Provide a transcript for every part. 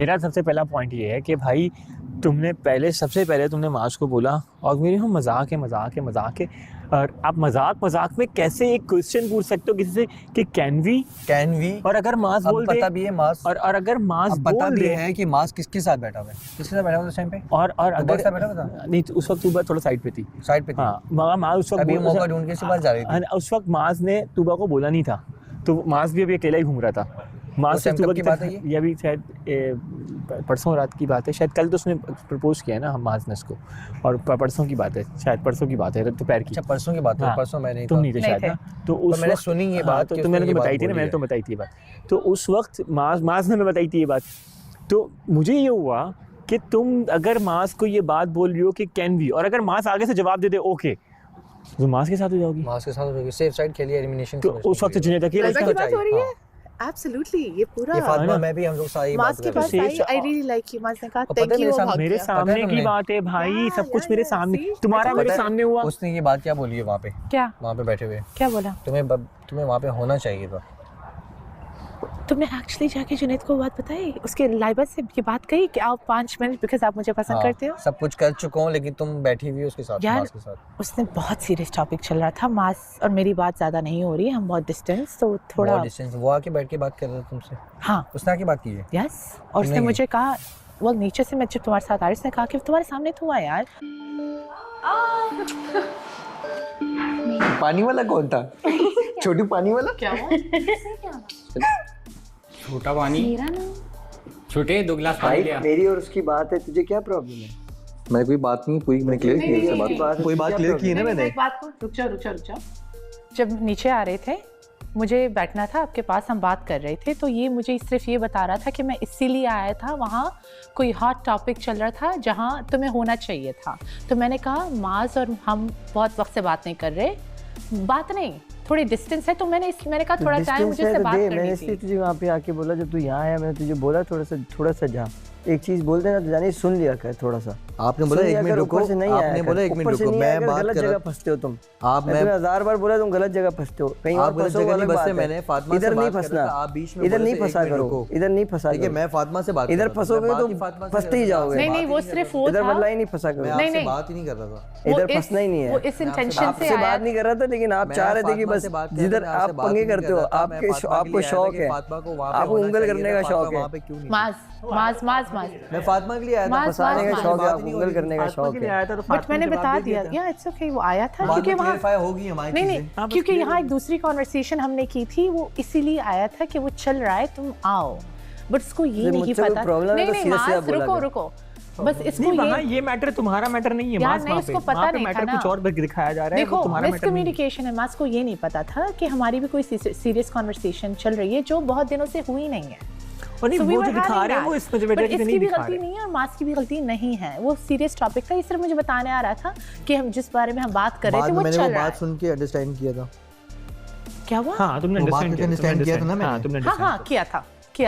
मेरा सबसे पहला पॉइंट ये है कि भाई तुमने सबसे पहले तुमने माज को बोला और मेरे हम मजाक है और आप मजाक में कैसे एक क्वेश्चन पूछ सकते हो किसी से कि कैन वी और अगर माज बोल दे पता भी है माज और अगर माज पता बोल भी दे है कि माज किसके साथ बैठा हुआ है, किसके साथ बैठा हुआ उस टाइम पे और अगर साथ बैठा हुआ था नहीं तो उस वक्त तूबा थोड़ा साइड पे थी हाँ मगर माज उस वक्त अभी मौका ढूंढ के पास जा रही थी। उस वक्त माज ने तूबा को बोला नहीं था तो माज भी अभी अकेला ही घूम रहा था। माज से तूबा की बात है ये अभी शायद परसों रात की बात है, शायद कल तो उसने प्रपोज किया है ना हम माज ने उसको, और परसों की बात है, शायद परसों की बात है दोपहर की। अच्छा परसों की बात है। परसों मैं नहीं था, तुम नहीं थे शायद ना, तो उस मैंने सुनी ये बात तो मैंने तो बताई थी ना, मैंने तो बताई थी ये बात। तो उस वक्त माज ने हमें बताई थी ये बात। तो मुझे ये हुआ कि तुम अगर माज को ये बात बोल रही हो कि कैन वी और अगर माज आगे से जवाब दे दे ओके तो माज के साथ हो जाओगी, माज के साथ हो जाओगी, सेफ साइड खेलिए एलिमिनेशन। तो उस वक्त जुनैद अकेला ऐसा की बात हो रही है। एब्सोल्युटली ये पूरा ये फातिमा मैं भी हम लोग सारी मास के पास आई आई रियली लाइक यू। मास ने कहा थैंक यू। मेरे सामने की बात है भाई, सब कुछ मेरे सामने, तुम्हारा मेरे सामने हुआ। उसने ये बात क्या बोली है वहाँ पे, क्या वहाँ पे बैठे हुए क्या बोला? तुम्हें वहाँ पे होना चाहिए था। तुमने एक्चुअली जाके जुनैद को बात बताई, उसके लाइबा से ये बात कही कि आप 5 मिनट बिकॉज़ आप मुझे पसंद करते हो। सब कुछ कर चुका हूँ लेकिन तुम बैठी हुई उसके साथ, मास के साथ। उसने बहुत सीरियस टॉपिक चल रहा था, मास और मेरी बात ज़्यादा नहीं हो रही, हम बहुत डिस्टेंस, तो थोड़ा बहुत डिस्टेंस। वो आके बैठ के बात कर रहा था तुमसे? हाँ उसने आके बात की है। यस, और उसने मुझे कहा वो नीचे से मैं जब तुम्हारे साथ आ रही उसने कहा कि तुम्हारे सामने तो हुआ यार। पानी वाला कौन था? छोटू पानी वाला क्या छोटा पानी मेरा ना छोटे 2 गिलास पानी लिया। मेरी और उसकी बात है, तुझे क्या प्रॉब्लम है? मैं कोई बात नहीं पूरी मैंने क्लियर की है, कोई बात क्लियर की है ना मैंने। एक बात को रुक जाओ। जब नीचे आ रहे थे मुझे बैठना था आपके पास, हम बात कर रहे थे, तो ये मुझे सिर्फ ये बता रहा था कि मैं इसीलिए आया था, वहाँ कोई हॉट टॉपिक चल रहा था जहाँ तुम्हें होना चाहिए था। तो मैंने कहा माज और हम बहुत वक्त से बात नहीं कर रहे, बात नहीं थोड़ी डिस्टेंस है, तो मैंने कहा थोड़ा टाइम मुझे इससे बात करनी थी। मैंने इसलिए तुझे वहाँ पे आके बोला जब तू यहाँ आया, मैंने तुझे बोला थोड़ा सा जा, एक चीज बोल देना तो जाने सुन लिया कर थोड़ा सा। आपने बोला 1 मिनट रुको, आपने बोला 1 मिनट रुको, मैं बात गलत कर जगह फंसते हो तुम। मैं 1000 बार बोला तुम गलत जगह फंसते हो, कहीं और फंसो अलग बात है। मैंने फातिमा से इधर नहीं बात कर फंसना, रहा था, आप बीच में इधर बोले नहीं थे, फंसा करो, इधर नहीं फंसा ठीक है। मैं फातिमा से बात इधर फंसोगे तो फंसते ही जाओगे। नहीं वो सिर्फ वो इधर था, वल्लाही नहीं फंसा करो। नहीं बात ही नहीं कर रहा था, इधर फंसना ही नहीं है। वो इस इंटेंशन से आपसे बात नहीं कर रहा था, लेकिन आप चाह रहे थे कि बस जिधर आप पंगे करते हो, आपको शौक है, आपको उंगल करने का शौक है। माज मैं फातिमा के लिए आया था, फंसाने का शौक है, आपको उंगल करने का शौक है। बट मैंने बता दिया या इट्स ओके, वो आया था क्योंकि वहाँ होगी हमारी नहीं क्योंकि यहाँ एक दूसरी कॉन्वर्सेशन हमने की थी, वो इसीलिए आया था कि वो चल रहा है तुम आओ, बट उसको ये नहीं पता। नहीं माज रुको बस इसको ये मैटर तुम्हारा मैटर नहीं है मास, नहीं उसको पता नहीं था ना, कुछ और दिखाया जा रहा है, देखो तुम्हारा मिसकम्युनिकेशन है। मास को ये नहीं पता था कि हमारी भी कोई सीरियस कॉन्वर्सेशन चल रही है जो बहुत दिनों से हुई नहीं है। और नहीं वो जो दिखा रहे हैं वो इसमें इसकी भी गलती नहीं है और मास की भी गलती नहीं है, वो सीरियस टॉपिक था, सिर्फ मुझे बताने आ रहा था कि हम जिस बारे में हम बात कर रहे थे वो चल रहा है। बात सुन के अंडरस्टैंड किया था। क्या हुआ? हाँ तुमने अंडरस्टैंड किया था ना, हाँ किया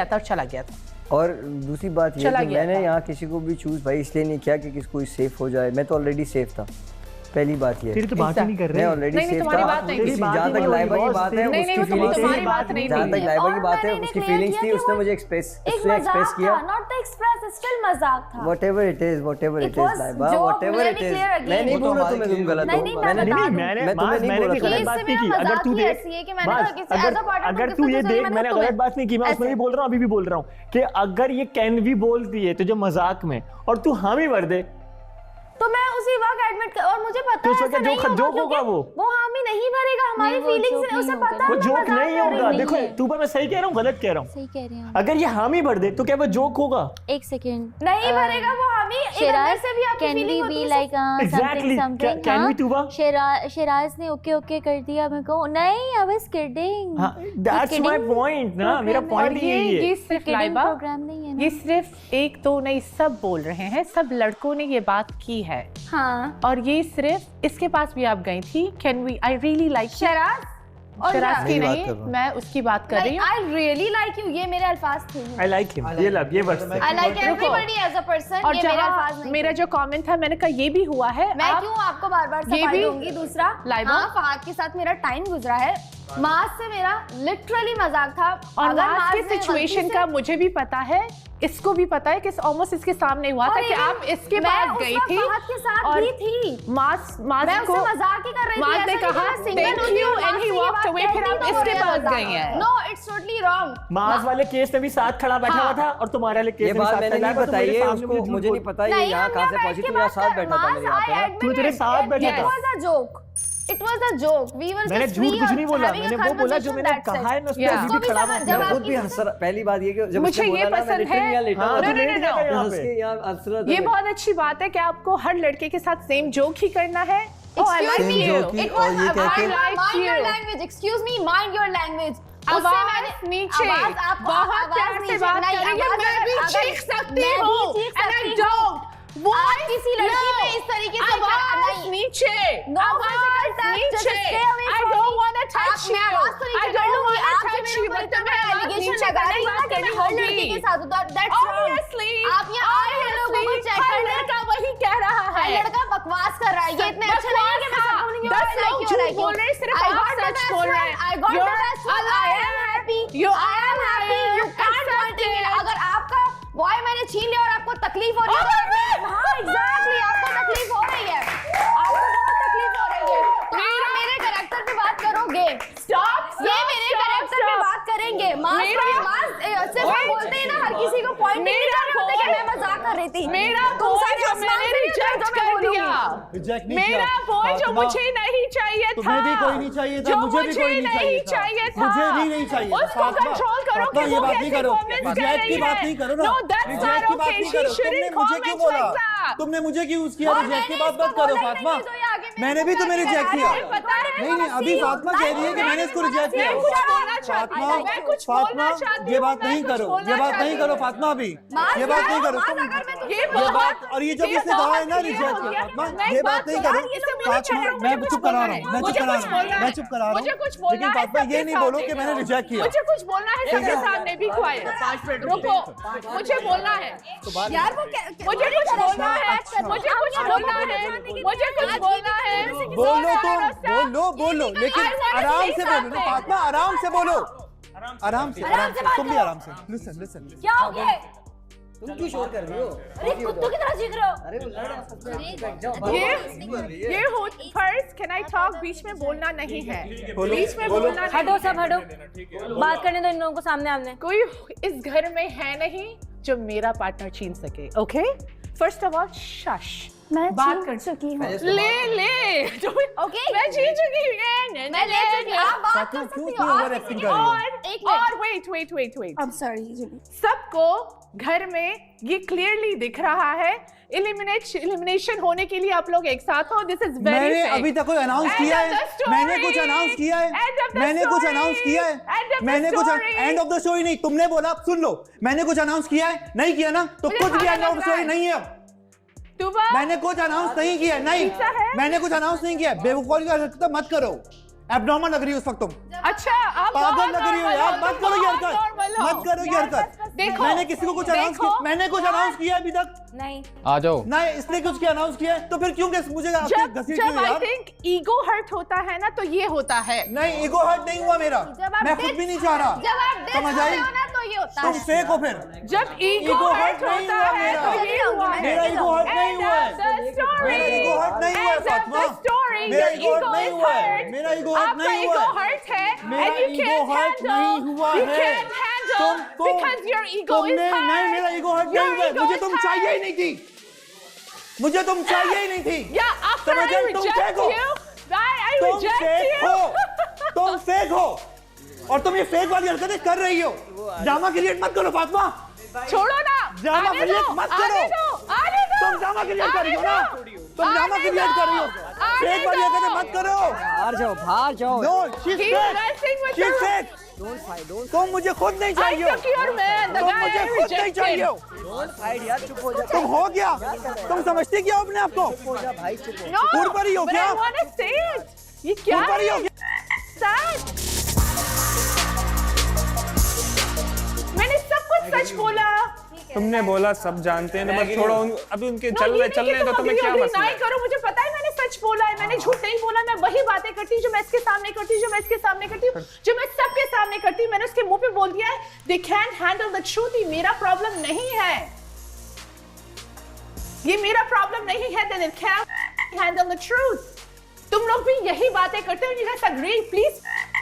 था और चला गया था। और दूसरी बात ये कि मैंने यहाँ किसी को भी चूज भाई इसलिए नहीं किया कि कोई सेफ हो जाए, मैं तो ऑलरेडी सेफ था। पहली बात ये तेरी तो बात ही नहीं कर रहे, मैं ऑलरेडी सेफ था। जहाँ तक लाइबा की बात है उसकी फीलिंग्स थी, जहाँ तक लाइबा की बात है उसकी फीलिंग्स थी, उसने मुझे एक्सप्रेस किया। नॉट द एक्सप्रेस, स्टिल मजाक था। Whatever it is Laiba, whatever it is. मैं नहीं बोल रहा तुम्हें तुम गलत हो, मैंने भी गलत बात नहीं की। अगर तू देख, अगर तू ये देख, मैंने गलत बात नहीं की, मैं उसमें भी बोल रहा हूँ, अभी भी बोल रहा हूँ कि अगर ये कैन वी बोलती है तुझे मजाक में और तू हामी भर दे तो मैं उसी वक्त एडमिट कर, और मुझे पता है ऐसा नहीं होगा, वो हामी नहीं भरेगा, हमारी फीलिंग्स है, उसे पता है वो जोक नहीं होगा। देखो तू मैं सही कह रहा हूँ गलत कह रहा हूँ? सही कह रहे हैं। अगर ये हामी भर दे तो क्या वो जोक होगा? एक सेकंड नहीं भरेगा वो हामी, अंदर से भी आपकी फीलिंग होती है लाइक समथिंग। कैन वी टूबा? शेराज ने ओके कर दिया, मैं कहूं नहीं I was kidding. That's my point ना, मेरा पॉइंट यही है। ये सिर्फ लाइबा प्रोग्राम नहीं है ना, ये सिर्फ एक दो नहीं सब बोल रहे हैं, सब लड़कों ने ये बात की है। हाँ और ये सिर्फ इसके पास भी आप गई थी, can we I really like Sheraz की नहीं, मैं उसकी बात कर रही हूँ। आई रियली लाइक यू, ये मेरे अल्फाज थे। आई लाइक हिम, ये बस I like everybody as a person, ये मेरे अल्फाज नहीं। मेरा जो कमेंट था मैंने कहा ये भी हुआ है, मैं क्यों आपको बार-बार सफाई दूंगी। दूसरा लाइबा फहद के साथ मेरा टाइम गुजरा है, मास से मेरा लिटरली मजाक था। और अगर मास की ने सिचुएशन गलती का मुझे भी पता है, इसको भी पता है कि ऑलमोस्ट इसके सामने हुआ था कि आप इसके पास गई थी के साथ और भी थी। मास मैं को उससे मजाक ही कर रही थी। मास ने कहा thank you and he walked away, फिर आप इसके पास गई हैं। No, it's totally wrong. मास वाले केस में भी साथ खड़ा बैठा हुआ था और तुम्हारे वाले केस ये में भी बात साथ मैंने खड़ा नहीं था, तो बताई मेरे है सामने उसको, मुझे मुझे झूठ नहीं पता ये यहाँ कहाँ से पहुंची, मेरे साथ बैठा था मेरे यहाँ पे। तू मेरे साथ बैठा था। It was a joke. It was a joke. We were मैंने just झूठ कुछ नहीं बोला, मैंने वो बोला जो मैंने कहा है, मैं उस पे Yeah. अभी भी खड़ा हूं। जब मैं खुद आपकी भी हंस रहा, पहली बात ये कि जब मुझे उसने ये बोला ना, मैं पसंद literally है। यहाँ लेटा हुआ हाँ, था। तो लेट गया यहाँ हंस पे। के यहाँ हंस रहा था ये मैं। बहुत अच्छी बात है कि आपको हर लड़के के साथ सेम जोक ही करना है। Oh, I like Excuse me. you. joke he It और was ये a कह के- mind your language. Excuse me, mind your language. उससे आवाज मैंने नीचे, आवाज आपको बहुत आवाज प्यार से नीचे, बात नहीं, करेंगे, आवाज मैं भी अगर- चीख सकती मैं भी हूँ चीख and I सकती हूँ। don't. आप किसी लड़की पे इस तरीके से आवाज नीचे, No आवाज physical touch, just नीचे। stay away I from don't me. want to touch मैं you. आवाज तो नीचे I कर don't लूंगी, want to आप touch मेरे you, ऊपर but इतना मैं allegation नीचे लगा रही हो ना करने कि मैं वाली हर लड़की के होगी। साथ हूँ, that's wrong। Obviously, आप यहाँ आए हैं लोगों को check हर करने। लड़का वही कह रहा हर है। लड़का बकवास कर रहा है, ये इतने अच्छे नहीं है कि मैं सबको बोलूंगी, 10 लोग झूठ बोल रहे हैं, सिर्फ आप सच बोल रहे हैं। I got the You're best one. a I liar. am happy. You I am are a happy. liar. You can't Accept point me. it. अगर आपका बॉय मैंने छीन लिया और आपको तकलीफ हो रही है, हाँ एग्जैक्टली आपको तकलीफ हो रही है, आपको बहुत तकलीफ हो रही है, तो आप मेरे कैरेक्टर पे बात करोगे। ये मेरे कैरेक्टर पे बात करेंगे। सिर्फ हम बोलते हैं ना, हर किसी को पॉइंट नहीं कर रहे होते कि मैं मजाक कर रही थी। मेरा बोझ जो मैंने रिजेक्ट कर दिया, Reject नहीं मेरा किया। बोझ जो फातिमा, मुझे नहीं चाहिए था, तुम्हें भी कोई नहीं चाहिए था, जो मुझे भी कोई नहीं चाहिए था। था, मुझे भी नहीं चाहिए था। उसको फातिमा, कंट्रोल करो फातिमा, कि ये वो बात नहीं कैसे करो। कमेंट्स कर रिजेक्ट रही की बात है। नहीं करो ना। No, that's रिजेक्ट not की बात okay. नहीं She करो। तुमने shouldn't मुझे क्यों comment बोला? like that. तुमने मुझे क्यों यूज किया? और रिजेक्ट की मैंने बात इसको मत करो बोला ही फातिमा। नहीं, तो ये आगे मेरे मैंने भी को तुम्हें क्या रिजेक्ट करा किया। रहा है? पता है, नहीं नहीं, अभी फातिमा कह रही है कि मैंने इसको रिजेक्ट किया। मैं कुछ बोलना चाहती हूँ, मैं कुछ फातिमा, बोलना चाहती ये हूँ, बात मैं नहीं कुछ करो, बोलना ये बात चाहती नहीं हूँ। करो फातिमा अभी, ये बात नहीं करो तुम। ये ये बहुत बात, और ये जब ये इसने कहा है ना बहुत रिजेक्ट हो किया गया। फातिमा, मैं ये एक बात नहीं बात करो बोला, इससे मुझे फातिमा। कहना है, मैं मुझे चुप कुछ करा बोलना रहा है, हूँ, मैं मुझे चुप करा कुछ रहा हूँ, बोलना मैं है, चुप करा रहा मुझे हूँ। कुछ बोलना लेकिन है फातिमा सबके ये नहीं बोलो कि मैंने रिजेक्ट किया। मुझे कुछ बोलना है सबके सामने भी quiet। रुको, मुझे बोलना है यार वो मुझे कुछ बोलना है, मुझे कुछ बोलना है, मुझे कुछ बोलना है। बोलो तुम, बोलो लेकिन आराम से बोलो ना फातिमा, आराम से बोलो, आराम से तुम भी आराम से। लिसन क्या हो गया? तुम क्यों शोर कर रही हो? अरे कुत्तों की तरह चीख रहे हो। अरे वो लड़ रहा है, सबसे बैठ जाओ। ये हो फर्स्ट कैन आई टॉक, बीच में बोलना नहीं है, बोलो, बीच में बोलो। बोलना हटो नहीं सब हटो, बात करने दो इन लोगों को सामने आमने। कोई इस घर में है नहीं जो मेरा पार्टनर छीन सके। ओके, फर्स्ट ऑफ ऑल शश, मैं बात कर चुकी हूँ। ले Okay. मैं जीत चुकी हूँ। मैं ले चुकी हूँ। आप बात कर सकती हो। ओवर एक्टिंग कर रही हो? और वेट I'm sorry, जुली। सबको घर में ये क्लियरली दिख रहा है, एलिमिनेशन होने के लिए आप लोग एक साथ हो। दिस इज वेरी मैंने अभी तक कोई अनाउंस किया है? मैंने कुछ अनाउंस किया है? मैंने कुछ अनाउंस किया है? मैंने कुछ एंड ऑफ द स्टोरी नहीं, तुमने बोला अब सुन लो, मैंने कुछ अनाउंस किया है? नहीं किया ना, तो कुछ भी एंड ऑफ द स्टोरी नहीं है। मैंने कुछ अनाउंस नहीं किया, नहीं मैंने कुछ अनाउंस नहीं किया। बेवकूफी का हरकत मत करो, एब्नॉर्मल लग रही हो उस वक्त तुम, अच्छा आप पागल लग रही हो यार, मत करो ये हरकत, मत करो ये हरकत। देखो, मैंने किसी को कुछ अनाउंस किया? मैंने कुछ अनाउंस किया अभी तक? नहीं। आ जाओ। नहीं, इसने कुछ किया अनाउंस किया है तो फिर क्यों मुझे जब घसीट जब रही हो आई यार? थिंक ईगो हर्ट होता है ना, तो ये होता है। नहीं, ईगो हर्ट नहीं हुआ मेरा, जब आप मैं खुद भी नहीं चाह रहा। जब आप डेथ समझ कर आई? रहे हो ना, तो ये होता तुम है। फेक हो फिर। जब ईगो ईगो हर्ट हर्ट नहीं होता हुआ है मेरा। तो ये हुआ है। मेरा ईगो हर्ट नहीं हुआ है। मेरा ईगो हर्ट नहीं हुआ है फातिमा। मेरा ईगो हर्ट नहीं हुआ है। मेरा ईगो हर्ट नहीं हुआ है। हर्ट है मेरा ईगो हर्ट नहीं हुआ है। तुमने नहीं, मेरा ईगो हर्ट नहीं हुआ है। मुझे तुम चाहिए ही नहीं थी, मुझे तुम चाहिए ही नहीं थी। समझ गए? तुम फेक हो, तुम फेक हो, तुम फेक हो, और तुम ये फेक वाली हरकतें कर रही हो। ड्रामा क्रिएट मत करो फातिमा, छोड़ो ना, ड्रामा क्रिएट मत करो। तुम ड्रामा क्रिएट कर रही हो ना, तुम ड्रामा क्रिएट कर रही हो, फेक वाली हरकतें मत करो। बाहर जाओ। नो, शी फेक, तुम मुझे खुद नहीं चाहिए हो, तुम मुझे खुद नहीं चाहिए हो। साइड यार, चुप हो जा। तुम हो गया, तुम समझते क्या हो अपने आप को? हो जा भाई, चुप हो जा। ऊपर ही हो क्या? ये क्या ऊपर ही हो है? क्या? मैंने सब कुछ सच बोला। तुमने बोला सब जानते हैं, तो बस छोड़ो अभी उनके चलने दो, तुम्हें क्या मसला नहीं है? करो, मुझे पता है मैंने सच सच बोला है, मैंने झूठ नहीं बोला। मैं वही बातें करती हूँ जो मैं इसके सामने करती हूँ, जो मैं इसके सामने करती हूँ, जो मैं सबके सामने करती हूँ। मैंने उसके मुंह पे बोल दिया है they can't handle the truth। ये मेरा प्रॉब्लम नहीं है, ये मेरा प्रॉब्लम नहीं है। they can't handle the truth। तुम लोग भी यही बातें करते हो। You guys agree? Please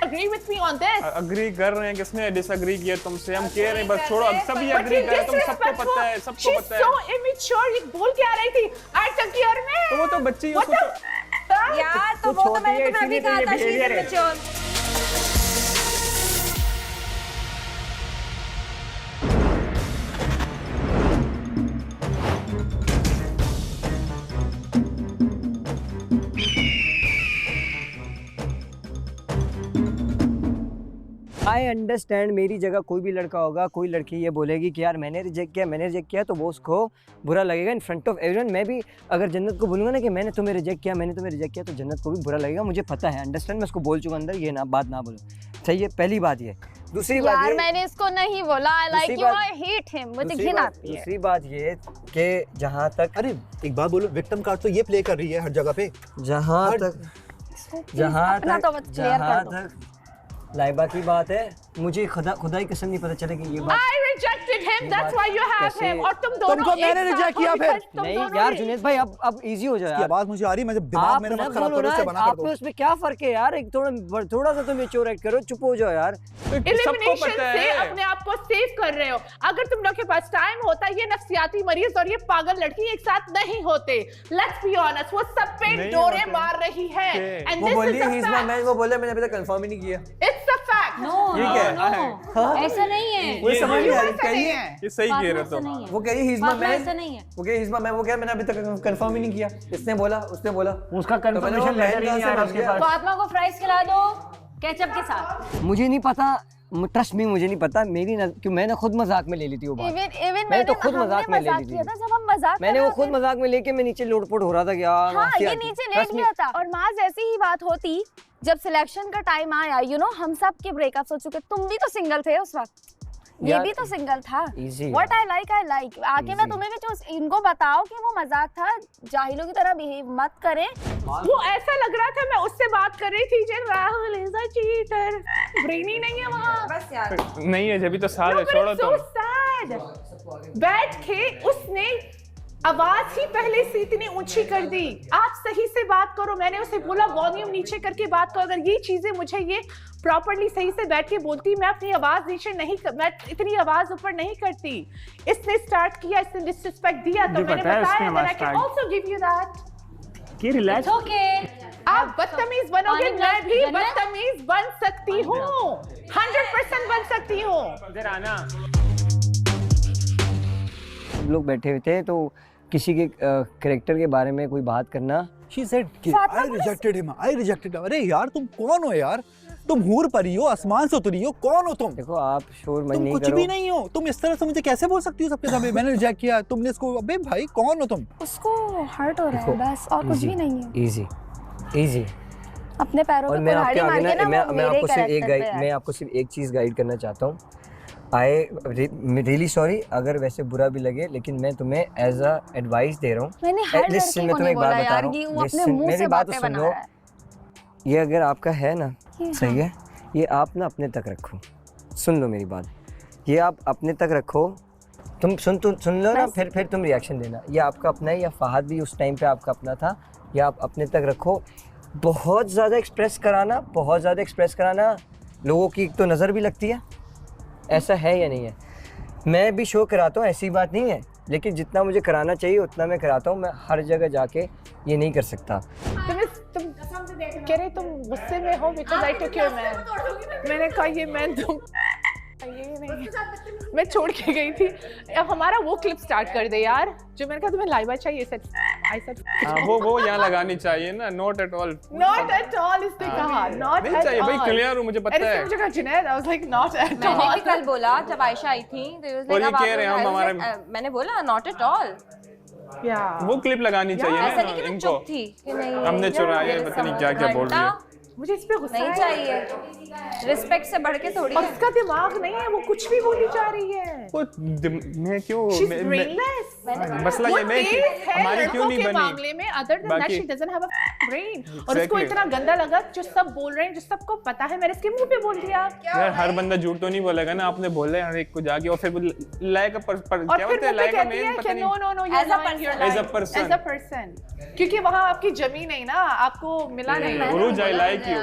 agree with me on this। Agree कर रहे हैं, किसने डिसएग्री किया तुमसे? हम कह रहे हैं बस छोड़ो, अब सभी अग्री कर रहे हैं, तुम सबको पता है, सबको पता है। She's so immature। ये बोल क्या रही थी? I took care में। तो वो तो बच्ची है, उसको यार तो वो तो मैंने तुम्हें अभी कहा था she's immature। आई अंडरस्टैंड, मेरी जगह कोई भी लड़का होगा, कोई लड़की ये बोलेगी कि यार मैंने रिजेक्ट किया तो वो उसको बुरा लगेगा इन फ्रंट ऑफ एवरीवन। मैं भी अगर जन्नत को बोलूँगा ना कि मैंने तुम्हें रिजेक्ट किया तो जन्नत को भी बुरा लगेगा, मुझे पता है, अंडरस्टैंड। मैं उसको बोल चुका अंदर, ये ना बात ना बोलो, सही है। पहली बात ये। दूसरी बात यार ये, मैंने इसको नहीं बोला आई like you, I hate him, मुझे घिन आती है। दूसरी बात ये कि जहाँ तक, अरे एक बात बोलो, विक्टिम कार्ड तो ये प्ले कर रही है हर जगह पे। जहाँ तो तक लाइबा की बात है, मुझे खुदा की कसम नहीं पता चले कि ये बात। I rejected him, that's why you have him। और तुम दोनों तुमको मैंने रिजेक्ट किया फिर? नहीं यार जुनेद भाई, अब इजी हो जाए। आवाज मुझे आ रही है, मैं जब दिमाग मेरा मत खराब करो, उससे बना कर दो। आप में उसमें क्या फर्क है यार? एक थोड़ा सा तो मैच्योर एक्ट करो, चुप हो जाओ यार। एलिमिनेशन से अपने आप को सेव कर रहे हो। अगर तुम लोग के पास टाइम होता, ये नफ्सियाती मरीज और ये पागल लड़की एक साथ नहीं होते। लेट्स बी ऑनेस्ट, वो सब पे डोरे मार रही है। And this is the fact. वो बोले मैंने अभी तक कंफर्म ही नहीं किया। It's a fact. नो ऐसा नहीं है, वो समझ नहीं आ रही, कहिए ये सही कह रहे हो तुम। वो कह रही हिज़्मा मैन, ऐसा नहीं है। वो कह रही हिज़्मा मैन, वो क्या मैंने अभी तक कंफर्म ही नहीं किया। इसने बोला, उसने बोला, उसका कंफर्मेशन लेटर ही नहीं आ रहा उसके पास। फातिमा को फ्राइज खिला दो केचप के साथ। मुझे नहीं पता, ट्रस्ट मी, मुझे नहीं पता। क्यों मैंने खुद मजाक में ले ली थी वो बात। मैंने तो खुद मजाक में ले ली थी। जब हम मजाक मैंने वो खुद मजाक में लेके मैं नीचे लोटपोट हो रहा था कि यार हाँ ये नीचे लेट गया था। और माज ऐसी ही बात होती जब सिलेक्शन का टाइम आया, यू नो हम सब के ब्रेकअप्स हो चुके, तुम भी तो सिंगल थे उस वक्त, ये भी तो सिंगल था। What I like आके ना तुम्हें भी इनको बताओ कि वो मजाक था, जाहिलों की तरह बिहेव मत करें। वो ऐसा लग रहा था मैं उससे बात कर रही थी जो Rahul is a cheater. Brainy नहीं है वहाँ, बस यार नहीं है, जब भी तो साथ है, छोड़ो so sad। बैठ के उसने आवाज ही पहले से इतनी ऊंची कर दी। आप सही से बात करो। मैंने उसे बोला वॉल्यूम नीचे करके बात करो। अगर ये चीजें मुझे ये प्रॉपर्ली सही से बैठ के बोलती, मैं अपनी आवाज नीचे नहीं मैं इतनी आवाज ऊपर नहीं करती। इसने स्टार्ट किया, इसने डिसरिस्पेक्ट दिया, तो मैंने बताया that I can also give you that। कि रिलैक्स, ओके आप बदतमीज बनोगे, मैं भी बदतमीज बन सकती हूँ, 100% बन सकती हूँ। इधर आना। लोग बैठे हुए थे तो किसी के कैरेक्टर के बारे में कोई बात करना। She said I rejected him, I rejected him। अरे यार तुम कौन हो यार? तुम हूर परी हो, आसमान से उतरी हो, कौन हो तुम? देखो आप शोर मत नहीं करो, कुछ भी नहीं हो तुम। इस तरह से मुझे कैसे बोल सकती हो सबके सामने मैंने रिजेक्ट किया, तुमने इसको? अबे भाई कौन हो तुम? उसको हर्ट हो रहा है बस, और कुछ भी नहीं है। इजी अपने पैरों पे कुल्हाड़ी मार के ना मैं आपको सिर्फ एक चीज गाइड करना चाहता हूँ। आई रियली सॉरी अगर वैसे बुरा भी लगे, लेकिन मैं तुम्हें एज अ एडवाइस दे रहा हूँ। मैंने हर लड़की को नहीं बोला यार कि वो अपने मुंह से बातें बना रहा है। ये अगर आपका है ना, सही है, ये आप ना अपने तक रखो। सुन लो मेरी बात, ये आप अपने तक रखो। तुम सुन लो ना, फिर तुम रिएक्शन देना। ये आपका अपना है, या फहद भी उस टाइम पे आपका अपना था, या आप अपने तक रखो। बहुत ज़्यादा एक्सप्रेस कराना लोगों की तो नज़र भी लगती है। ऐसा है या नहीं है? मैं भी शो कराता हूँ, ऐसी बात नहीं है, लेकिन जितना मुझे कराना चाहिए उतना मैं कराता हूँ। मैं हर जगह जाके ये नहीं कर सकता। तुम कह रहे तुम गुस्से में हो because I took your man. मैंने कहा ये मैन तुम ये नहीं, मैं छोड़ के गई थी। अब हमारा वो क्लिप स्टार्ट कर दे यार, जो मैंने कहा तुम्हें लाइबा चाहिए। आई सेड वो यहाँ लगानी चाहिए ना, नॉट एट ऑल इसने कहा नॉट एट चाहिए भाई, क्लियर हूँ, मुझे पता है। मुझे कहा Junaid, I was like not at all. मैंने भी कल बोला जब आयशा आई थी, और ये कह रहे हैं हम हमारे, मैंने बोला नॉट एट ऑल। वो क्लिप लगानी चाहिए ऐसा ना नहीं कि मैं इनको। चुप थी कि नहीं हमने चुराया, पता नहीं क्या क्या बोल रही है। मुझे इस पे गुस्सा नहीं चाहिए, रिस्पेक्ट से बढ़ के थोड़ी और उसका दिमाग नहीं है, वो कुछ भी बोली जा रही है। वो मैं क्यों She's brainless। मसला ये नहीं कि हमारी क्यों नहीं बनी मामले में अदर देन दैट बाकी- she doesn't have a brain और उसको Exactly. इतना गंदा लगा जो सब बोल रहे हैं जो सबको पता है मैंने इसके मुंह पे बोल दिया यार हर बंदा झूठ तो नहीं बोलेगा ना, आपने बोला है हर एक को जाके, और फिर वो लाइक और क्या फिर बोलते हैं, वो लाइक का कहती मेन है पता कि नहीं। No no no As a person. As a person. As a person क्योंकि वहां आपकी जमी नहीं ना, आपको मिला नहीं। Urooj I like you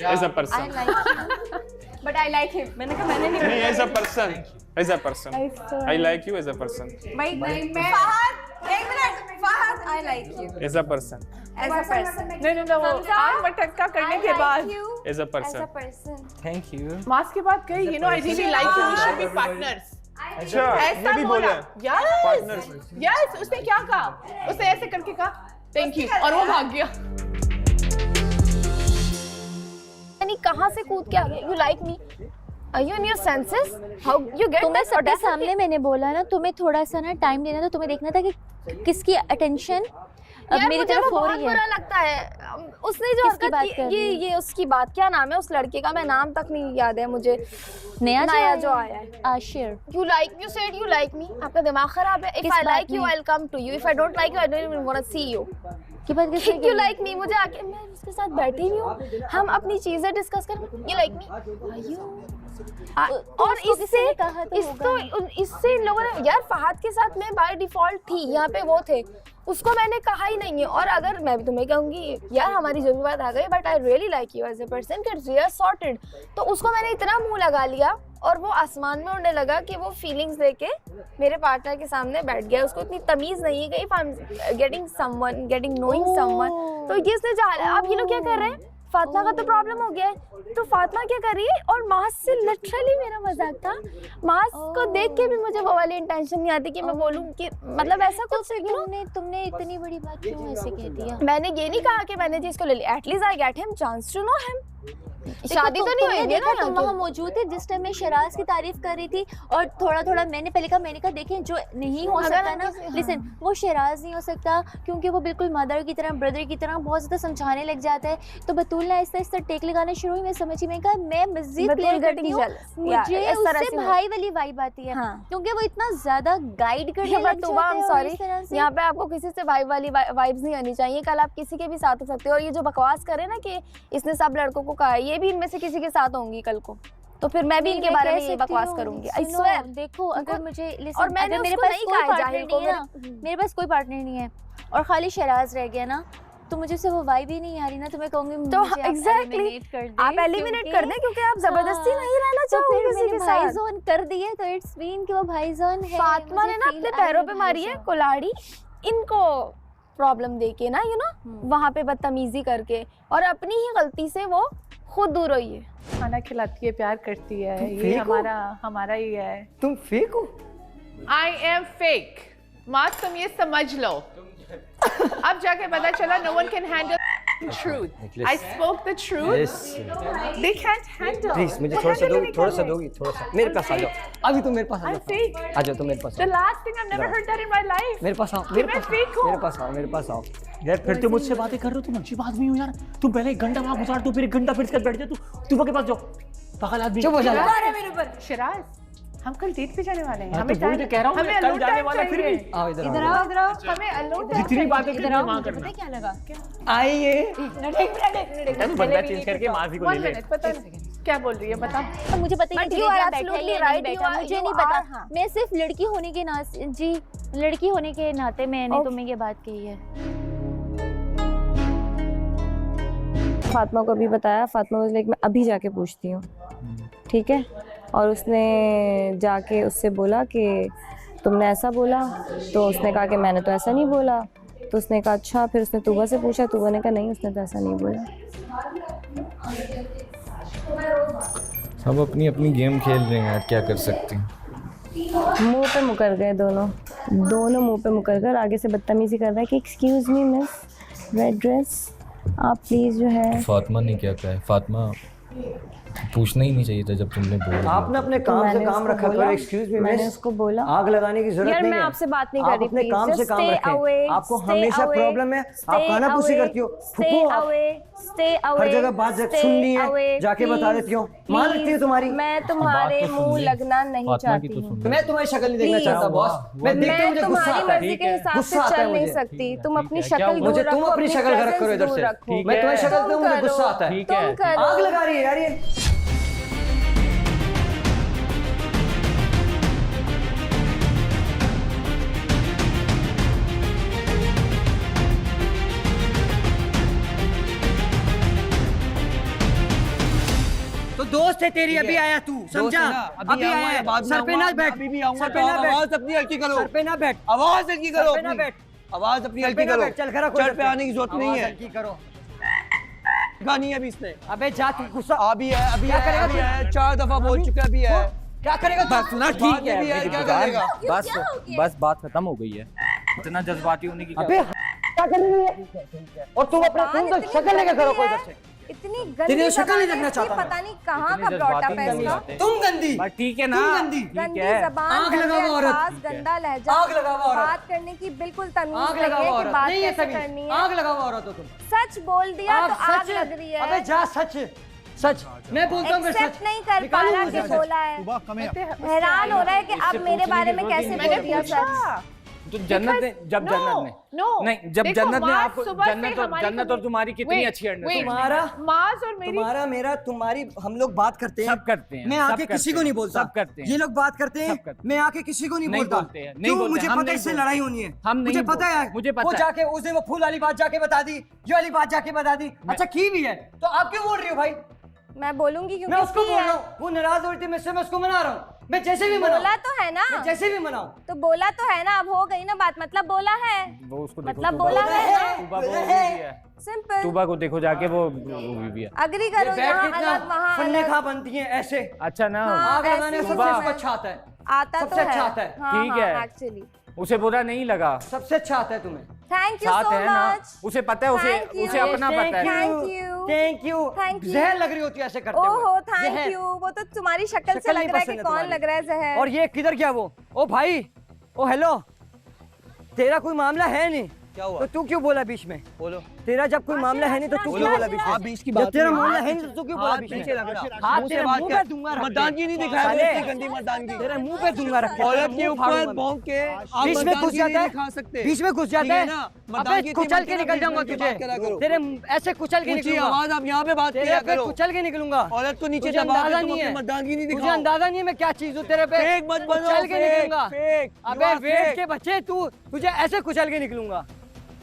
as a I person, like him. But I like him. मैंने कहा मैंने नहीं नहीं as a person, as a person I like you as a person, भाई मैं फहद एक minute Fahad I like you as a person, as a person. नहीं वो आग मटक्का करने I के like बाद you as a as a person. person. Thank you. मास के बाद गई you know I really like you, we should be partners. अच्छा ऐसा ये भी बोला बोला यस यस, उसने क्या कहा, उसने ऐसे करके कहा थैंक यू और वो भाग गया। यानी कहाँ से कूद के आ गया? You like me? Are you in your senses? How you get तुम्हें दैट? सबके सामने मैंने बोला ना, तुम्हें थोड़ा सा ना टाइम देना था, तुम्हें देखना था कि किसकी अटेंशन अब मेरी मुझे तरफ वो हो बहुत रही है। बुरा लगता है। उसने जो किसकी हरकत बात की, कर रही ये उसकी बात, क्या नाम है उस लड़के का? मैं नाम तक नहीं याद है मुझे। नया जो आया है Ashir. You like, you said you like मी। आपका दिमाग खराब है? इफ किस आई बात लाइक यू में? I will come to you, if I don't like you I don't even want to see you. की बात किसने यू की? लाइक मी, मुझे आके मैं उसके साथ बैठी हुई हूँ, हम अपनी चीजें डिस्कस कर, यू लाइक मी और उसको किसी इससे ने कहा तो होगा। इससे इन लोगों ने, यार फहद के साथ मैं बाय डिफॉल्ट थी, यहाँ पे वो थे, उसको मैंने कहा ही नहीं है। और अगर मैं भी तुम्हें कहूंगी यार हमारी जो भी बात आ गई, but I really like you as a person, we are sorted, तो उसको मैंने इतना मुंह लगा लिया और वो आसमान में उड़ने लगा कि वो फीलिंग्स लेके मेरे पार्टनर के सामने बैठ गया। उसको इतनी तमीज नहीं है कि if I am getting someone, getting knowing someone, तो ये इसने चाहा। अब ये लोग क्या कर रहे हैं? फातिमा का तो प्रॉब्लम हो गया है, तो फातिमा क्या कर रही है? और मास से लिटरली मेरा मजाक था, मास को देख के भी मुझे वो वाली इंटेंशन नहीं आती कि मैं बोलूं कि मतलब ऐसा कुछ है कि तुमने इतनी बड़ी बात क्यों ऐसे कह दिया? मैंने ये नहीं कहा कि मैंने जिसको ले लिया, at least I get him chance to know him. शादी तो नहीं हुई है ना, तुम वहाँ मौजूद थे जिस टाइम मैं शराज की तारीफ कर रही थी, और थोड़ा थोड़ा मैंने पहले कहा देखें जो नहीं हो सकता ना, लिसन वो शराज नहीं हो सकता क्योंकि वो बिल्कुल मदर की तरह, ब्रदर की तरह बहुत ज़्यादा समझाने लग जाता है। तो बतूल ने आहिस्ता आहिस्ता टेक लगाना शुरू हुई, मैं समझी, मैं कहा मैं मज़ीद क्लियर करती हूँ, मुझे उससे भाई वाली वाइब आती है क्योंकि वो इतना ज़्यादा गाइड करने लग जाता है। सॉरी, यहाँ पे आपको किसी से वाइब वाली वाइब्स नहीं आनी चाहिए। कल आप किसी के भी साथ हो सकते हो, और ये जो बकवास करे ना कि इसने सब लड़कों को कहा, ये भी इनमें से किसी के साथ होंगी कल को, तो फिर मैं भी इनके बारे में ये बकवास करूंगी। I swear. देखो अगर मुझे और मैंने मेरे उसको पास नहीं कोई कहा पार्टनर जाहिल को, नहीं है ना, मेरे पास कोई पार्टनर नहीं है और खाली शराज रह गया ना, तो मुझे उससे वो वाइब ही नहीं आ रही ना, तो मैं कहूंगी तो मुझे एग्जैक्टली आप एलिमिनेट कर दें क्योंकि आप जबरदस्ती नहीं रहना तो चाहोगे फिर किसी मैंने के भाई साथ। जोन कर दिए, तो इट्स मीन कि वो भाई जोन है। फातिमा ने ना अपने पैरों पे मारी है कुल्हाड़ी, इनको प्रॉब्लम देके ना, यू नो, वहाँ पे बदतमीजी करके, और अपनी ही गलती से वो खुद दूर हुई है। खाना खिलाती है, प्यार करती है, ये फेक हो? हमारा ही है। तुम फेक हो? आई एम फेक मास, तुम ये समझ लो। अब जाके पता चला no one can handle truth. I spoke the truth, they can't handle. Please मुझे थोड़ा सा दोगी, थोड़ा सा मेरे पास आ जाओ, अभी तुम मेरे पास आ I'm जाओ, fake. आ जाओ तुम मेरे पास The आओ, last thing I've never heard that in my life. मेरे पास आओ, कि मैं fake हूँ। मेरे पास आओ। यार फिर तुम मुझसे बातें कर रहे हो, तुम अजीब आदमी हो यार। तुम पहले 1 घंटा वहाँ गुजार दो, फिर 1 घंटा फिर इसके साथ बैठ जाओ, तुम के पास जाओ, पागल आदमी। चुप हो जा। शिराज, हम कल डेट पे जाने वाले हैं। हाँ, तो वही तो कह रहा हूँ, हमें कल alone जाने time वाला, फिर भी चाहिए। आओ इधर इधर आओ। आओ इधर आओ। हमें alone time जितनी बातें चाहिए। करनी वहाँ करना। क्या लगा? आइए। तुम बंदा चेंज करके माजी को ले One ले। minute, पता नहीं क्या बोल रही है, बता। तो मुझे पता But ही you नहीं are बैठा है absolutely या right, नहीं you बैठा, are- मुझे you नहीं are, पता। हाँ। मैं सिर्फ लड़की होने के लड़की होने के नाते मैंने तुम्हें ये बात कही है। फातिमा को अभी बताया, फातिमा वाज लाइक मैं अभी जाके पूछती हूँ, ठीक है? और उसने जाके उससे बोला कि तुमने ऐसा बोला, तो उसने कहा कि मैंने तो ऐसा नहीं बोला। तो उसने कहा अच्छा, फिर उसने तूबा से पूछा, तूबा ने कहा नहीं उसने तो ऐसा नहीं बोला। सब अपनी अपनी गेम खेल रहे हैं यार, क्या कर सकते हैं। मुंह पे मुकर गए दोनों मुंह पे मुकर कर आगे से बदतमीजी कर रहा है कि excuse me miss red dress, आप प्लीज़ जो है। फातिमा ने क्या कहा है? फातिमा पूछना ही नहीं चाहिए था जब तुमने बोला। आपने अपने काम से काम रखा करो। एक्सक्यूज मी, मैंने उसको बोला आग लगाने की जरूरत यार नहीं मैं है। आपसे बात नहीं कर आप रही, अपने please, काम से just काम stay रखें। away, आपको stay हमेशा away, प्रॉब्लम है, आप stay खाना पूसी away, करती हो। stay फुप्पू, आप away, stay away, हर जगह बात stay सुननी है, away, जाके बता please, देती हो। मान please, लगती है तुम्हारी। मैं तुम्हारे मुंह लगना नहीं चाहती हूँ। मैं तुम्हारी शक्ल नहीं देखना Please। चाहता बॉस। मैं देखते मैं मुझे गुस्सा तुम्हारी आता है। मर्जी के हिसाब से गुस्सा आता है चल नहीं मुझे। सकती। तुम अपनी शक्ल दूर मुझे रखो, तुम अपनी शक्ल presence करो इधर दूर से। रखो। मैं तुम्हारी शक्ल तुम पे मुझे करो, गुस्सा आता है। तुम करो। आग लगा रही है यार ये। तो दोस्त है तेरी, अभी आया तू, समझा? अभी आया है। सर पे ना बैठ, सर पे ना बैठ, आवाज अपनी हल्की करो, सर पे ना बैठ, आवाज हल्की करो, सर पे ना बैठ, आवाज अपनी सर हल्की पे ना करो। बैठ, चल खड़ा चढ़ पे आने की जरूरत नहीं है। हल्की करो। गानी है अभी इसने। अबे जा तू, गुस्सा अभी है, अभी क्या है, करेगा अभी तू? है, 4 दफा बोल चुका है, अभी है। क्या करेगा तू? बस ना, ठीक है, क्या करेगा? बस बात खत्म हो गई है। इतना जज्बाती होने की अबे क्या कर रही है? और तुम अपना तुम तो शक्ल लेके करो कोई इधर से। इतनी तेरी गंदी शक्ल नहीं ज़बान देखना है, चाहता मैं। पता नहीं कहाँ का ब्रॉटअप है इसका। तुम गंदी, ठीक है ना, तुम गंदी, गंदी है। जबान, आग गंदे लगाओ औरत। अल्फाज, गंदा लहजा, आग लगाओ औरत। बात करने की बिल्कुल तमीज आग नहीं लगाओ है कि औरत, बात नहीं है कैसे तमीज। करनी है। आग लगाओ औरत हो तुम। सच बोल दिया तो आग सच लग रही है। अबे जा, सच सच मैं बोलता हूँ, एक्सेप्ट नहीं कर पा रहा कि बोला है। हैरान हो रहा है कि आप मेरे बारे में कैसे बोल दिया सच। तो जन्नत ने जब जन्नत ने नहीं जब जन्नत ने आपको जन्नत और तुम्हारी कितनी अच्छी अंडरस्टैंडिंग। तुम्हारा माज और मेरी तुम्हारा मेरा तुम्हारी हम लोग बात करते हैं, सब करते हैं, मैं सब आके करते किसी को हैं, नहीं बोलता, सब करते हैं, ये लोग बात करते हैं, सब करते हैं। मैं आके किसी को नहीं नहीं बोलता। बोलते हैं, नहीं क्यों? बोलते, मुझे हम पता है नहीं इससे बोलते। लड़ाई होनी है, हम नहीं मुझे पता है, मुझे पता वो है। जाके उस दिन वो फूल वाली बात जाके बता दी, ये वाली बात जाके बता दी। अच्छा की भी है तो आप क्यों बोल रही हो भाई? मैं बोलूंगी क्योंकि मैं उसको की बोल है। रहा हूँ, वो नाराज हो रही थी मुझसे, मैं उसको मना रहा हूँ। मैं जैसे भी मनाऊं, बोला तो है ना, मैं जैसे भी मनाऊं। तो बोला तो है ना, अब हो गई ना बात, मतलब बोला है, वो उसको देखो, मतलब तूबा बोला को- है तूबा को वो भी है। सिंपल। तूबा को देखो जाके, वो भी है। अग्री करो, जहाँ अलग वहाँ फन्ने अलग। खा बनती हैं ऐसे। अच्छा ना, हाँ, आग लगाने ऐसे से नहीं सबसे है। अच्छा आता है, आता तो सबसे है, अच्छा आता है। हाँ, ठीक है। एक्चुअली उसे बुरा नहीं लगा, सबसे अच्छा आता है तुम्हें। थैंक यू साथ सो है ना, मच। उसे पता है, Thank you. उसे अपना पता है। Thank you. Thank you. Thank you. जहर लग रही होती है ऐसे करते हुए। ओहो थैंक जहर। यू। वो तो तुम्हारी शक्ल से शक्ल लग नहीं रहा है कि पसंद है कौन तुम्हारी। लग रहा है जहर। और ये किधर गया वो? ओ भाई, ओ हेलो, तेरा कोई मामला है नहीं, क्या हुआ? तो तू क्यों बोला बीच में? बोलो। तेरा जब कोई मामला है नहीं तो तू बोलो। क्यों बोला बीच में? आप बीच की जब बात तेरा नहीं। मामला है नहीं तो तू क्यों बोला हाथ बीच में? पीछे लग रहा। हाथ मुंह से तेरे बात मुंह कर। पे दूंगा रख के। मर्दानगी नहीं दिखाया, साले, इतनी गंदी मर्दानगी। तेरे मुंह पे दूंगा रख के। औरत के मुंह ऊपर फाड़ूंगा मैं। भौंक के आप बीच में घुस मर्दानगी जाता नहीं है, दिखा सकते। बीच में घुस ठीक जाता है है ना? अबे मर्दानगी इतनी कुचल के मत निकल करो, जाऊंगा बीच में तुझे, बात करा करो। तेरे ऐसे कुचल के ऊंची निकलूंगा, आवाज आप यहाँ पे बात तेरे किया पे करो। कुचल के निकलूंगा। औरत को नीचे तुझे दबा के अंदाजा तुम नहीं अपनी है, मर्दानगी नहीं तुझे दिखाओ। अंदाजा नहीं है मैं क्या चीज हूँ तेरे पे। फेक मत बनो, कुचल के फेक, निकलूंगा। फेक। अबे You are वेट fake। के बच्चे, तू तुझे ऐसे कुचल के निकलूंगा,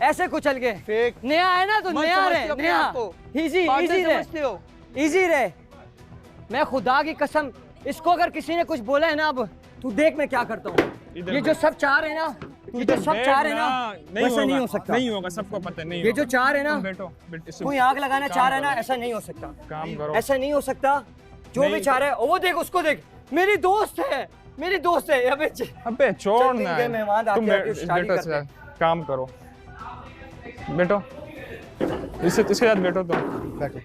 ऐसे कुचल के। फेक। नया है ना तो मत नया समझते रहे, हो अपने नया आप को। इजी पागल इजी रहे, समझते हो। इजी रहे। मैं खुदा की कसम, इसको अगर किसी ने कुछ बोला है ना, अब तू देख मैं क्या करता हूँ। ये जो सब चाह रहे हैं ना, ये जो सब चाह रहे हैं ना, वैसा नहीं हो सकता। नहीं होगा, सबको पता है, नहीं ये जो होगा। चाह रहे हैं ना, बैठो, बैठो, कोई आग लगाना चाह रहा है ना, ऐसा नहीं हो सकता। काम करो। ऐसा नहीं हो सकता। जो भी नहीं चाह रहा है, वो देख, उसको देख, मेरी दोस्त है, मेरी दोस्त है। अबे अबे छोड़ चल, ना, ठीक है, मेहमान आके तुम आके शादी बैठो, करते हैं। काम करो, बैठो, इसके साथ बैठो, तुम बैठो।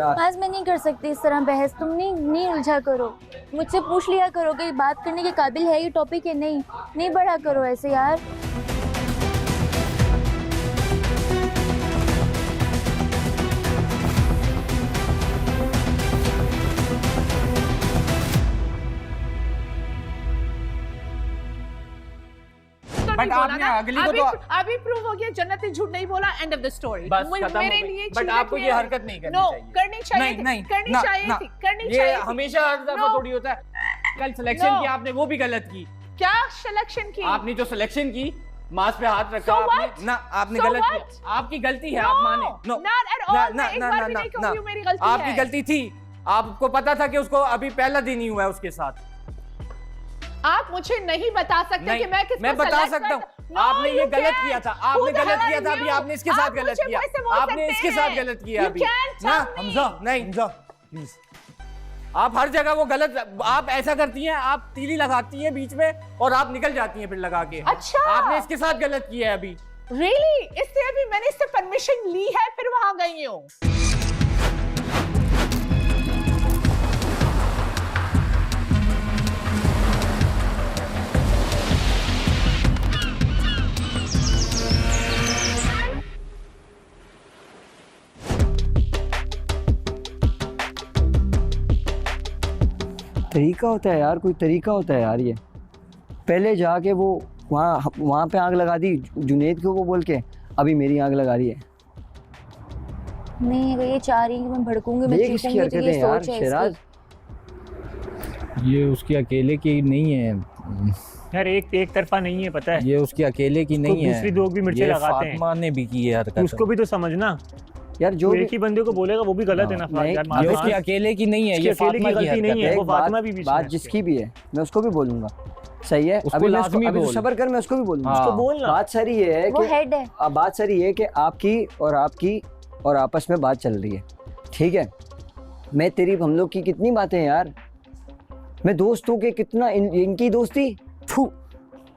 आज मैं नहीं कर सकती इस तरह बहस, तुम नहीं उलझा करो, मुझसे पूछ लिया करो कि बात करने के काबिल है ये टॉपिक या नहीं बढ़ा करो ऐसे यार। बट आपने अगली को तो अभी प्रूव हो गया, जन्नत ने झूठ नहीं बोला, एंड ऑफ द स्टोरी। बस खत्म मेरे हो गई। लिए बट आपको ये हरकत नहीं करनी नो चाहिए। करनी चाहिए नहीं, थी, करनी ना, चाहिए ना। थी, करनी ये चाहिए थी। हमेशा हर दफा No. थोड़ी होता है। कल सिलेक्शन No. की आपने, वो भी गलत की। क्या सिलेक्शन की? आपने जो सिलेक्शन की, मास पे हाथ रखा So आपने, what? ना आपने So गलत what? किया। आपकी गलती है, No, आप माने। No, not at all. मैं एक बार भी नहीं कहूंगी मेरी गलती आपकी है। गलती थी। आपको पता था कि उसको अभी पहला दिन ही हुआ है उसके साथ। आप मुझे नहीं बता सकते नहीं, कि मैं किसको मैं बता select सकता हूँ। कर- No, आपने ये you गलत can't. किया था, Who आपने the गलत hell किया are था, अभी you? आपने इसके साथ आप गलत मुझे किया। वैसे बोल आपने सकते इसके हैं। साथ गलत किया You अभी। can't ना tell me. हमजा, नहीं हमजा, प्लीज। आप हर जगह वो गलत, आप ऐसा करती हैं, आप तीली लगाती हैं बीच में और आप निकल जाती हैं फिर लगा के। अच्छा। आपने इसके साथ गलत किया है अभी। Really? इससे अभी मैंने इससे परमिशन ली है, फिर वहां गई हूँ। तरीका होता है यार, कोई तरीका होता है यार। ये पहले जाके वो वहाँ पे आग लगा दी जुनेद को वो बोल के, अभी मेरी आग लगा रही है। नहीं अगर ये चाह रही है कि मैं भड़कूंगी, मैं चीखूंगी, तो ये सोच है शेराज, ये उसकी अकेले की नहीं है यार, एक तरफा नहीं है, पता है। ये उसकी अकेले की नहीं है, दूसरी लोग भी मिर्ची लगाते हैं। फातिमा ने भी की है हरकत, उसको भी तो समझना यार। जो एक ही बंदे को बोलेगा वो भी गलत है ना यार। ये उसकी अकेले की नहीं है, ये फातिमा की गलती नहीं है, वो फातिमा भी बात जिसकी भी है मैं उसको भी बोलूंगा, सही है। अभी सबर कर, मैं उसको भी बोलूंगा। उसको बोलना। बात सारी ये है कि बात सारी ये है कि आपकी और आपस में बात चल रही है, ठीक है। मैं तेरी हम लोग की कितनी बातें हैं यार, मैं दोस्तों के कितना इनकी दोस्ती,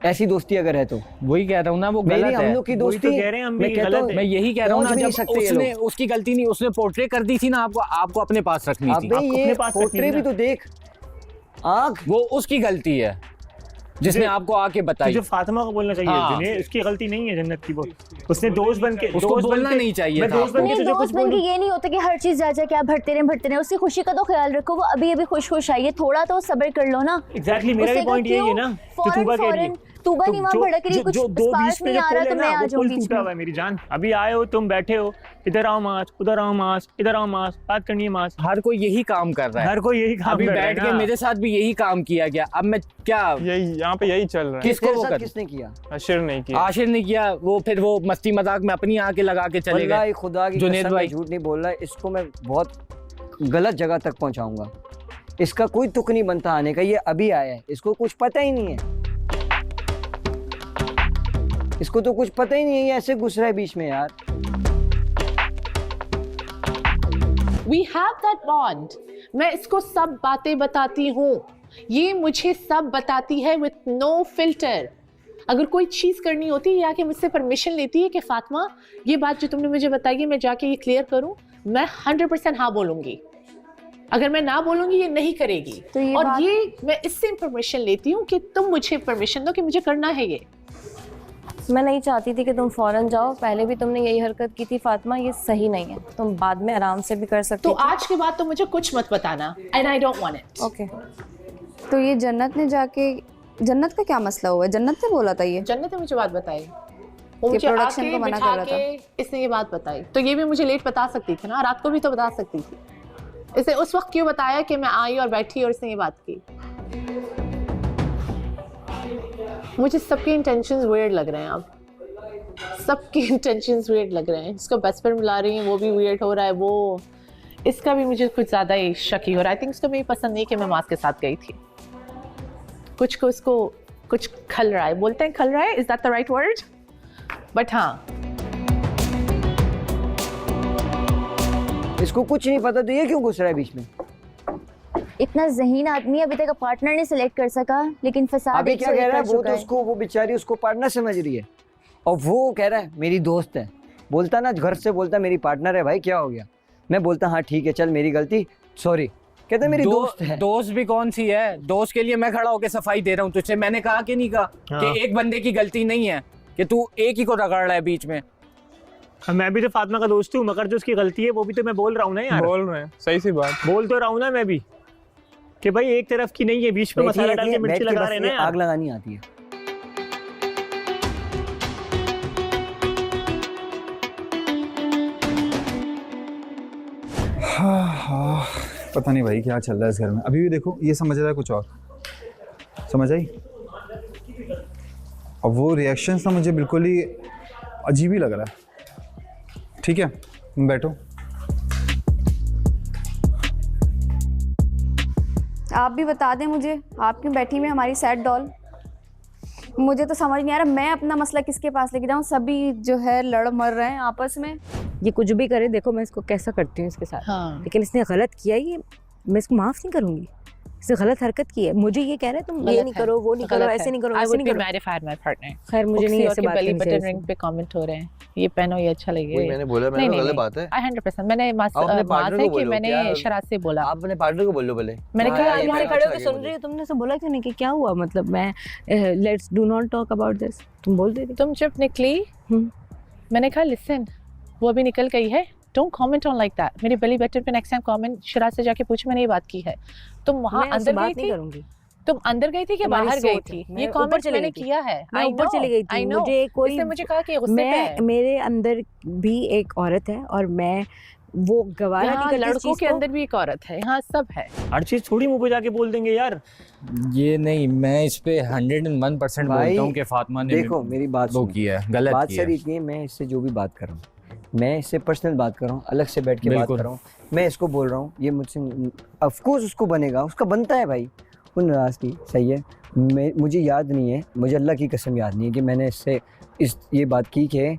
ऐसी दोस्ती अगर है तो वही कह रहा हूँ ना, वो गलत है। हम लोग की दोस्ती, मैं यही कह रहा हूँ ना, जब उसने उसकी गलती नहीं, उसने पोर्ट्रे कर दी थी ना, आपको अपने पास रखनी थी। अबे ये पोर्ट्रे भी तो देख, आँख वो उसकी गलती है जिसने आपको आके बताई। जो फातिमा को बोलना चाहिए, जिन्हें उसकी गलती नहीं है जन्नत की, वो उसने दोस्त बन के उसको बोलना नहीं चाहिए था। दोस्त बन के ये नहीं होता कि हर चीज जा क्या भरते रहे, उसकी खुशी का तो ख्याल रखो, वो अभी खुश आई है, थोड़ा तो सब्र कर लो ना। एग्जैक्टली, मेरा भी पॉइंट यही है ना, जो तूबा कह रही है। तूबा नहीं वहाँ भड़क रही, कुछ स्पार्क नहीं आ रहा तो मैं आ जाऊँ बीच में। मेरी जान, अभी आए हो तुम, बैठे हो, इधर आओ मास, उधर आओ मास, इधर आओ मास, बात करनी है मास। हर कोई यही काम कर रहा है, हर कोई यही काम अभी कर रहा है। बैठ के मेरे साथ भी यही काम किया गया। अब मैं क्या, यही यहाँ पे यही चल रहा है। किसने किया? आशिर नहीं किया। आशिर ने किया, वो फिर वो मस्ती मजाक में अपनी आके लगा के चले गए। खुदा की जुनेद भाई झूठ नहीं बोल रहा है, इसको मैं बहुत गलत जगह तक पहुंचाऊंगा। इसका कोई तुक नहीं बनता आने का, ये अभी आया है, इसको कुछ पता ही नहीं है, इसको तो कुछ पता ही नहीं है, ऐसे घुस रहा है बीच में यार। We have that bond. मैं इसको सब बातें बताती हूँ, ये मुझे सब बताती है with no filter। अगर कोई चीज़ करनी होती है या कि मुझसे परमिशन लेती है कि फातिमा ये बात जो तुमने मुझे बताई है मैं जाके ये क्लियर करूँ, मैं 100% हाँ बोलूँगी। अगर मैं ना बोलूँगी ये नहीं करेगी, तो ये मैं इससे परमिशन लेती हूँ कि तुम मुझे परमिशन दो कि मुझे करना है ये। मैं नहीं चाहती थी कि तुम फौरन जाओ, पहले भी तुमने यही हरकत की थी फातिमा, ये सही नहीं है, तुम बाद में आराम से भी कर सकती तो आज के बाद तो मुझे कुछ मत बताना, and I don't want it. Okay, तो ये जन्नत ने जाके, जन्नत का क्या मसला हुआ है? जन्नत ने बोला था ये? जन्नत ने मुझे बात बताई, वो मुझे प्रोडक्शन को मना कर रहा था, इसने ये बात बताई, तो ये भी मुझे लेट बता सकती थी ना, रात को भी तो बता सकती थी। इसे उस वक्त क्यों बताया कि मैं आई और बैठी और इसने ये बात की? मुझे सबके इंटेंशंस वियर्ड लग रहे हैं, अब सबके इंटेंशंस वियर्ड लग रहे हैं। इसको बेस्ट फ्रेंड बुला रही है, वो भी वियर्ड हो रहा है, वो इसका भी मुझे कुछ ज़्यादा ही शकी हो रहा है। आई थिंक इसको मेरी पसंद नहीं कि मैं मास के साथ गई थी, कुछ को इसको कुछ खल रहा है, बोलते हैं खल रहा है, is that the right word? But हाँ, इसको कुछ नहीं पता तो ये क्यों घुस रहा है बीच में? इतना ज़हीन आदमी अभी तक पार्टनर नहीं सिलेक्ट कर सका, लेकिन फसाद अभी क्या कह रहा है वो, तो उसको, वो बेचारी उसको पार्टनर समझ रही है, और वो कह रहा है मेरी दोस्त है। बोलता ना घर से, बोलता मेरी पार्टनर है, भाई क्या हो गया? मैं बोलता हाँ ठीक है चल मेरी गलती, सॉरी। कहता मेरी दोस्त है। दोस्त भी कौन सी है? दोस्त के लिए मैं खड़ा होकर सफाई दे रहा हूँ तुझसे, मैंने कहा कि नहीं कहा कि एक बंदे की गलती नहीं है कि तू एक ही को रगड़ रहा है बीच में। मैं भी तो फातिमा का दोस्त हूँ, मगर जो उसकी गलती है वो भी तो मैं बोल रहा हूँ ना यार। बोल रहे हैं, सही सी बात बोल तो रहा हूँ ना मैं भी कि भाई एक तरफ की नहीं है, बीच में मसाला डाल के मिर्ची लगा रहे हैं ना यार। आग लगानी आती है। हाँ, पता नहीं भाई क्या चल रहा है इस घर में। अभी भी देखो ये समझ रहा है कुछ और, समझ आई? और वो रिएक्शन ना मुझे बिल्कुल ही अजीब ही लग रहा है। ठीक है बैठो। आप भी बता दें मुझे, आप क्यों बैठी में हमारी सैड डॉल? मुझे तो समझ नहीं आ रहा मैं अपना मसला किसके पास लेके जाऊँ, सभी जो है लड़ मर रहे हैं आपस में। ये कुछ भी करे, देखो मैं इसको कैसा करती हूँ इसके साथ, हाँ। लेकिन इसने गलत किया, ये मैं इसको माफ नहीं करूंगी। इसने गलत हरकत की है, मुझे ये कह रहा है तुम ये नहीं करो, वो नहीं करो, ऐसे नहीं करो, ऐसे नहीं करो। खैर मुझे नहीं ऐसे बात करनी चाहिए। रिंग पे कमेंट हो रहे हैं, ये पहनो ये अच्छा लगेगा। मैंने बोला, मैंने गलत बात है। 100% मैंने मास है कि मैंने शराब से बोला। आप अपने पार्टनर को बोलो भले। मैंने कहा यहाँ खड़े होकर सुन रही हो, तुमने से बोला क्यों नहीं कि क्या हुआ, मतलब मैं let's do not talk about this, तुम बोल देती। तुम जब निकली मैंने कहा लिसन, वो अभी निकल गई है, don't comment on like that. मेरे बेली बटन पे नेक्स्ट टाइम कमेंट शिराज से जाके पूछ, मैंने ये बात की है। तुम वहां अंदर गई थी, तुम अंदर गई थी कि बाहर गई थी? ये कमेंट मैंने किया है, मैं ऊपर चली गई थी। मुझे कोई, इसने मुझे कहा कि गुस्से पे है। मेरे अंदर भी एक औरत है और मैं वो गवारा नहीं करती। लड़कों के अंदर भी एक औरत है, यहाँ सब है। हर चीज थोड़ी मुंह पे जाके बोल देंगे यार। ये नहीं, मैं इस पे 101% बोलता हूँ कि फातिमा ने देखो मेरी बात वो किया है, गलत बात किया सर इतनी है, मैं इससे जो भी बात कर रहा हूँ, मैं इससे पर्सनल बात कर रहा हूँ, अलग से बैठ के बात कर रहा हूँ। मैं इसको बोल रहा हूँ, ये मुझसे ऑफ कोर्स उसको बनेगा, उसका बनता है भाई, वो नाराज़ की सही है। मुझे याद नहीं है, मुझे अल्लाह की कसम याद नहीं है कि मैंने इससे ये बात की कि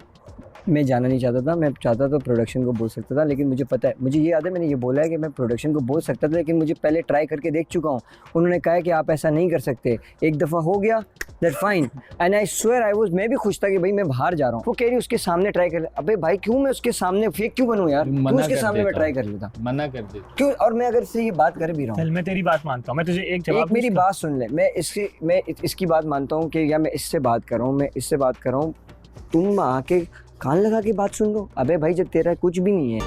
मैं जाना नहीं चाहता था। मैं चाहता तो प्रोडक्शन को बोल सकता था, लेकिन मुझे पता है, मुझे ये याद है मैंने ये बोला है कि मैं प्रोडक्शन को बोल सकता था, लेकिन मुझे पहले ट्राई करके देख चुका हूँ। उन्होंने कहा है कि आप ऐसा नहीं कर सकते, एक दफ़ा हो गया that fine, and I swear I was, मैं भी खुश था कि भाई मैं बाहर जा रहा हूँ। वो कह रही उसके सामने ट्राई कर। अबे भाई क्यों मैं उसके सामने फेक क्यों बनूँ यार, क्यों उसके सामने मैं ट्राई कर लेता, मना कर दे क्यों? और मैं अगर से ये बात कर भी रहा हूँ, चल मैं तेरी बात मानता हूँ, मैं तुझे एक जवाब, मेरी बात सुन ले। मैं इसकी बात मानता हूँ कि या मैं इससे बात कर रहा हूँ, मैं इससे बात कर रहा हूँ, तुम आके कान लगा के बात सुन लो। अबे भाई जब तेरा कुछ भी नहीं है